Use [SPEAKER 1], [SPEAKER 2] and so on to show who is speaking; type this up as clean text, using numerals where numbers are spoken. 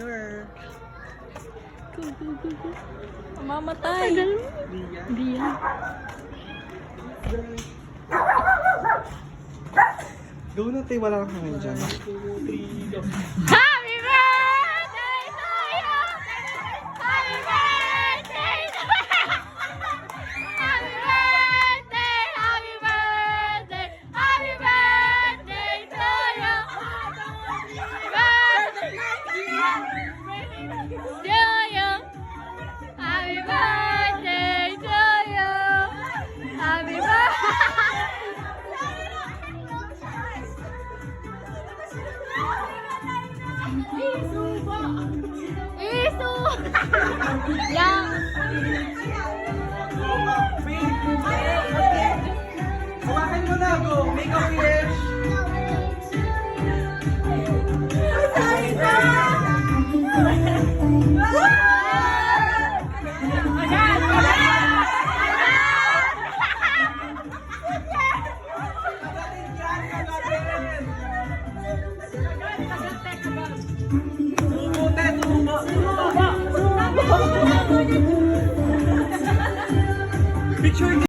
[SPEAKER 1] picture.
[SPEAKER 2] Mamamatay. Hindi yan.
[SPEAKER 1] Gawin natin, wala kang hangin dyan.
[SPEAKER 2] Happy birthday to you! Happy birthday to you! Happy birthday! Happy birthday! Happy birthday to you! Birthday to you! Happy birthday to you! Happy birthday! Isu! Yang!
[SPEAKER 1] Kumain mo na, go! Make a wish! Picture